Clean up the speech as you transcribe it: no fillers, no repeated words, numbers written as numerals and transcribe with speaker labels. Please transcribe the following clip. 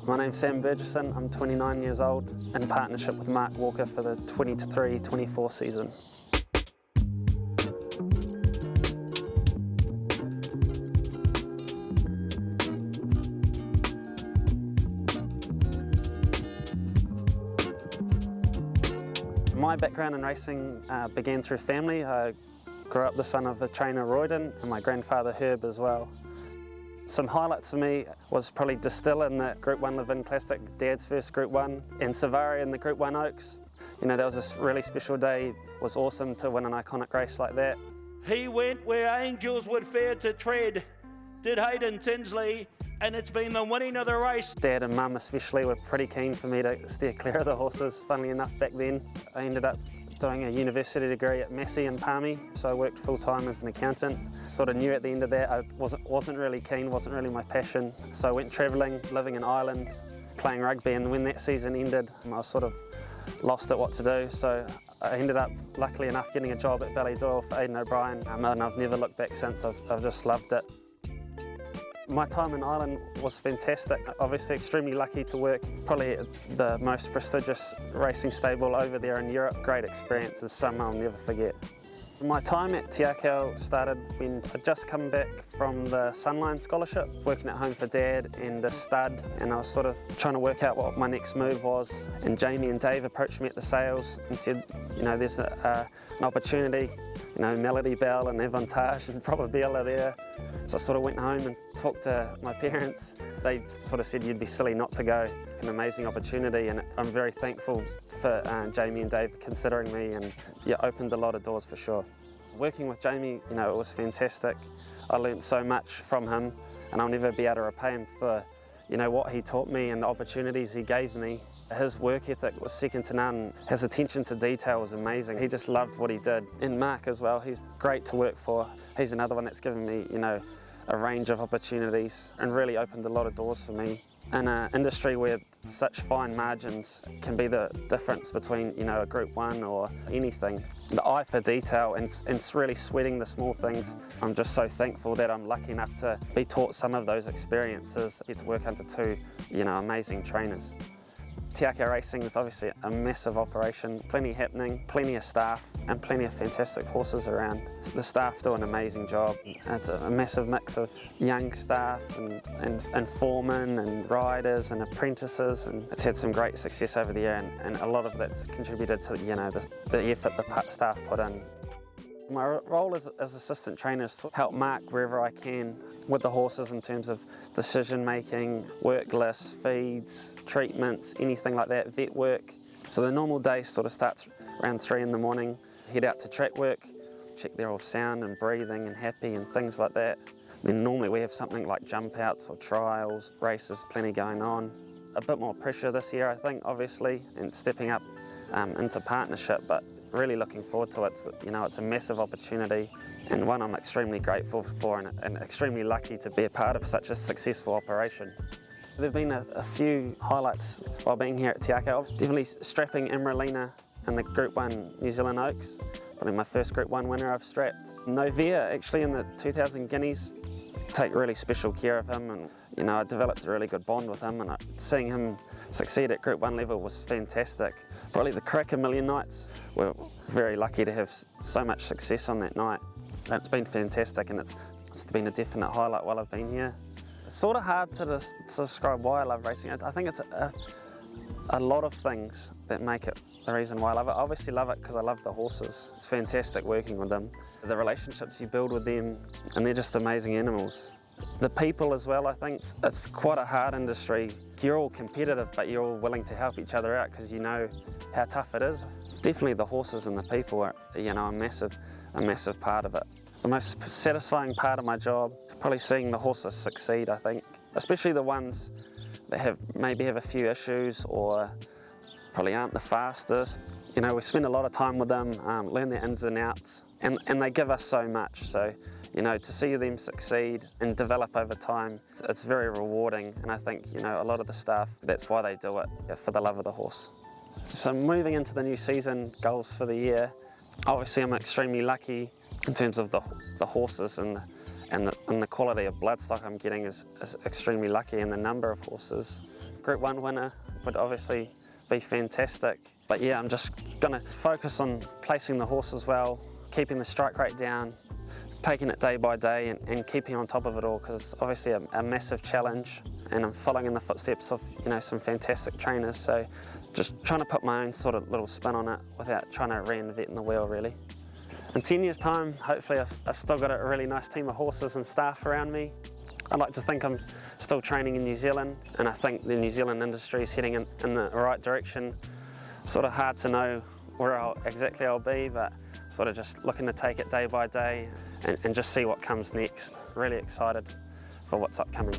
Speaker 1: My name's Sam Bergerson, I'm 29 years old, in partnership with Mark Walker for the 23-24 season. My background in racing began through family. I grew up the son of a trainer, Aidan, and my grandfather Herb as well. Some highlights for me was probably Distill in the Group 1 Levin Classic, Dad's first Group 1, and Savary in the Group 1 Oaks. You know, that was a really special day. It was awesome to win an iconic race like that.
Speaker 2: He went where angels would fear to tread, did Hayden Tinsley, and it's been the winning of the race.
Speaker 1: Dad and Mum especially were pretty keen for me to steer clear of the horses. Funnily enough, back then, I ended up doing a university degree at Massey in Palmy, so I worked full-time as an accountant. Sort of knew at the end of that I wasn't really keen, wasn't really my passion, so I went travelling, living in Ireland, playing rugby, and when that season ended, I was sort of lost at what to do, so I ended up, luckily enough, getting a job at Ballydoyle for Aidan O'Brien, and I've never looked back since. I've just loved it. My time in Ireland was fantastic. Obviously extremely lucky to work probably at the most prestigious racing stable over there in Europe. Great experience and some I'll never forget. My time at Te Akau started when I'd just come back from the Sunline Scholarship, working at home for Dad and the stud, and I was sort of trying to work out what my next move was. And Jamie and Dave approached me at the sales and said, you know, there's an opportunity. You know, Melody Bell and Avantage and Probabella are there. So I sort of went home and talked to my parents. They sort of said you'd be silly not to go. An amazing opportunity, and I'm very thankful for Jamie and Dave considering me, and yeah, opened a lot of doors for sure. Working with Jamie, you know, it was fantastic. I learnt so much from him, and I'll never be able to repay him for, you know, what he taught me and the opportunities he gave me. His work ethic was second to none. His attention to detail was amazing. He just loved what he did. And Mark as well, he's great to work for. He's another one that's given me, you know, a range of opportunities and really opened a lot of doors for me. In an industry where such fine margins can be the difference between, you know, a Group 1 or anything. The eye for detail and really sweating the small things. I'm just so thankful that I'm lucky enough to be taught some of those experiences. Get to work under two, you know, amazing trainers. Te Akau Racing is obviously a massive operation, plenty happening, plenty of staff and plenty of fantastic horses around. The staff do an amazing job. It's a massive mix of young staff and foremen and riders and apprentices, and it's had some great success over the year, and a lot of that's contributed to, you know, the effort the staff put in. My role as assistant trainer is to help Mark wherever I can with the horses in terms of decision making, work lists, feeds, treatments, anything like that, vet work. So the normal day sort of starts around 3 in the morning, head out to track work, check they're all sound and breathing and happy and things like that. Then normally we have something like jump outs or trials, races, plenty going on. A bit more pressure this year I think, obviously, and stepping up into partnership, but really looking forward to it. You know, it's a massive opportunity and one I'm extremely grateful for and extremely lucky to be a part of such a successful operation. There have been a few highlights while being here at Te Akau. Definitely strapping Emeralina in the Group 1 New Zealand Oaks. Probably my first Group 1 winner I've strapped. Novia, actually in the 2000 Guineas, take really special care of him, and you know, I developed a really good bond with him, and seeing him succeed at Group 1 level was fantastic. Probably the Cracker Million Nights, we're very lucky to have so much success on that night. It's been fantastic, and it's been a definite highlight while I've been here. It's sort of hard to describe why I love racing. I think it's a lot of things that make it the reason why I love it. I obviously love it because I love the horses. It's fantastic working with them. The relationships you build with them, and they're just amazing animals. The people as well, I think it's quite a hard industry. You're all competitive, but you're all willing to help each other out because you know how tough it is. Definitely the horses and the people are, you know, a massive part of it. The most satisfying part of my job, probably seeing the horses succeed, I think. Especially the ones that maybe have a few issues or probably aren't the fastest. You know, we spend a lot of time with them, learn their ins and outs, and they give us so much. So, you know, to see them succeed and develop over time, it's very rewarding. And I think, you know, a lot of the staff, that's why they do it, for the love of the horse. So moving into the new season, goals for the year, obviously I'm extremely lucky in terms of the horses and the quality of bloodstock I'm getting is extremely lucky, and the number of horses. Group 1 winner would obviously be fantastic. But yeah, I'm just going to focus on placing the horses well, keeping the strike rate down, taking it day by day and keeping on top of it all, because it's obviously a massive challenge, and I'm following in the footsteps of some fantastic trainers, so just trying to put my own sort of little spin on it without trying to reinvent in the wheel really. In 10 years time, hopefully I've still got a really nice team of horses and staff around me. I'd like to think I'm still training in New Zealand, and I think the New Zealand industry is heading in the right direction. Sort of hard to know where exactly I'll be, but sort of just looking to take it day by day and just see what comes next. Really excited for what's upcoming.